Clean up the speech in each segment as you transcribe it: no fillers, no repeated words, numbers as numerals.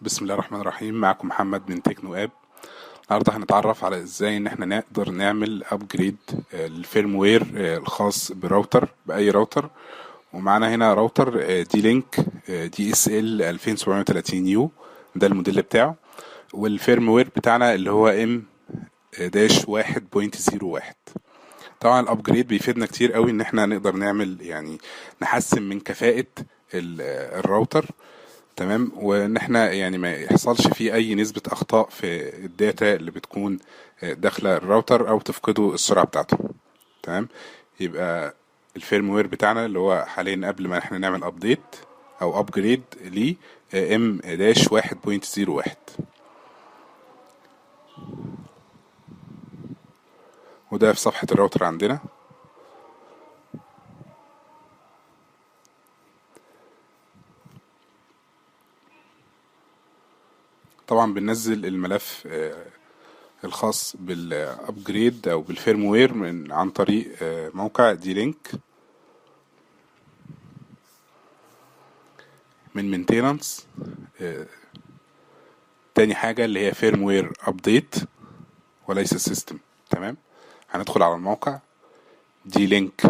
بسم الله الرحمن الرحيم. معكم محمد من تكنو اب. النهارده هنتعرف على ازاي ان احنا نقدر نعمل ابجريد للفيرم وير الخاص براوتر، باي راوتر. ومعانا هنا راوتر دي لينك دي اس ال 2730 يو، ده الموديل بتاعه. والفيرم وير بتاعنا اللي هو ام داش 1.01. طبعا الابجريد بيفيدنا كتير قوي ان احنا نقدر نعمل نحسن من كفاءة الراوتر. تمام، وان احنا ما يحصلش فيه اي نسبة اخطاء في الداتا اللي بتكون داخلة الراوتر او تفقده السرعة بتاعته. تمام، يبقى الفيرم وير بتاعنا اللي هو حاليا قبل ما احنا نعمل ابديت او ابجريد ل ام داش 1.01. وده في صفحة الراوتر عندنا. طبعا بننزل الملف الخاص بالابجريد او بالفيرم وير عن طريق موقع دي لينك من مينتيننس. تاني حاجة اللي هي فيرم وير ابديت وليس السيستم. تمام، هندخل على الموقع دي لينك،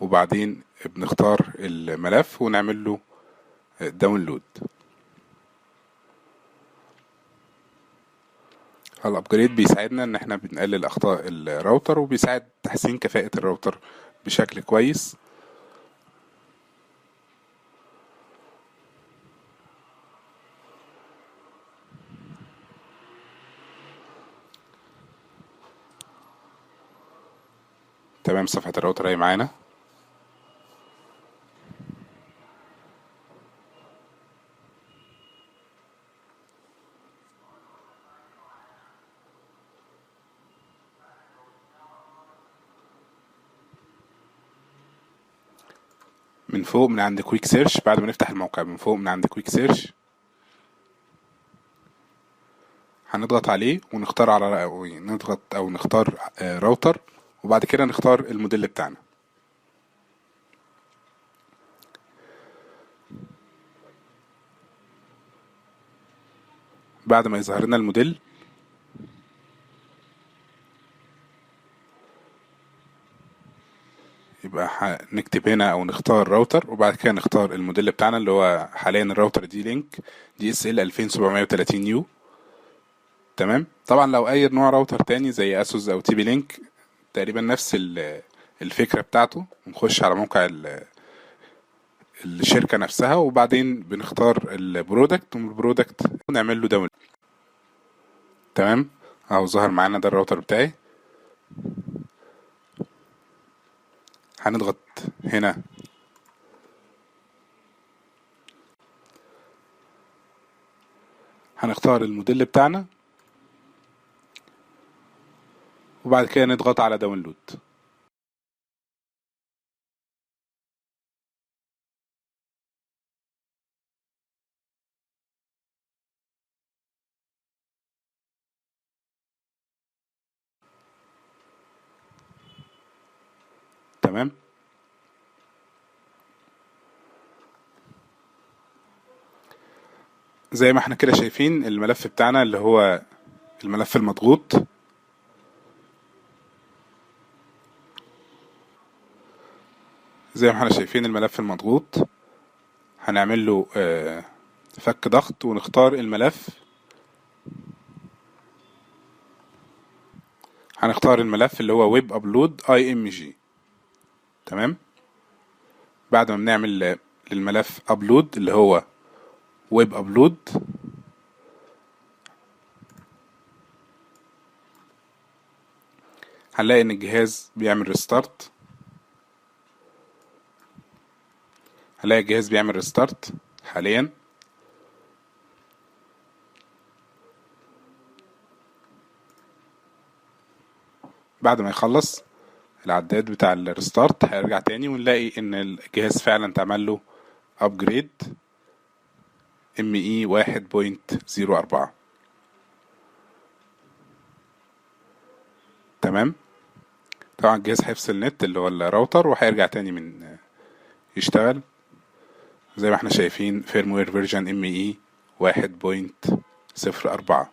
وبعدين بنختار الملف ونعمل له داونلود. الابجريد بيساعدنا ان احنا بنقلل اخطاء الراوتر، وبيساعد تحسين كفاءة الراوتر بشكل كويس. تمام، صفحة الراوتر اهي معانا. من فوق من عند كويك سيرش، بعد ما نفتح الموقع من فوق من عند كويك سيرش هنضغط عليه ونختار نضغط او نختار راوتر، وبعد كده نختار الموديل بتاعنا. بعد ما يظهر لنا الموديل يبقى نكتب هنا او نختار راوتر، وبعد كده نختار الموديل بتاعنا اللي هو حاليا الراوتر دي لينك دي اس ال 2730 يو. تمام، طبعا لو اي نوع راوتر تاني زي اسوس او تي بي لينك تقريبا نفس الفكرة بتاعته. نخش على موقع الشركة نفسها، وبعدين بنختار البرودكت، ومن البرودكت ونعمل له داونلود. تمام، اهو ظهر معانا ده الراوتر بتاعي. هنضغط هنا هنختار الموديل بتاعنا، وبعد كده نضغط على داونلود. تمام، زي ما احنا كده شايفين الملف بتاعنا اللي هو الملف المضغوط. زي ما احنا شايفين الملف المضغوط هنعمل له فك ضغط ونختار الملف. هنختار الملف اللي هو ويب ابلود اي ام جي. تمام، بعد ما بنعمل للملف ابلود اللي هو ويب ابلود هنلاقي ان الجهاز بيعمل ريستارت. هنلاقي الجهاز بيعمل ريستارت حاليا. بعد ما يخلص العداد بتاع الريستارت هيرجع تاني، ونلاقي ان الجهاز فعلا اتعمل له ابجريد ام اي 1.04. تمام، طبعا الجهاز هيفصل نت اللي هو الراوتر وهيرجع تاني من يشتغل زي ما احنا شايفين فيرموير فيرجن ME 1.04.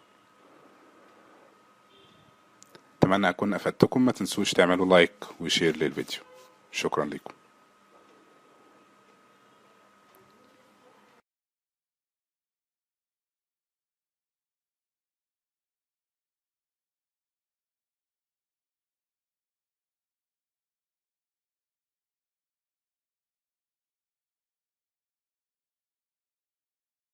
اتمنى اكون افدتكم. ما تنسوش تعملوا لايك وشير للفيديو. شكرا لكم.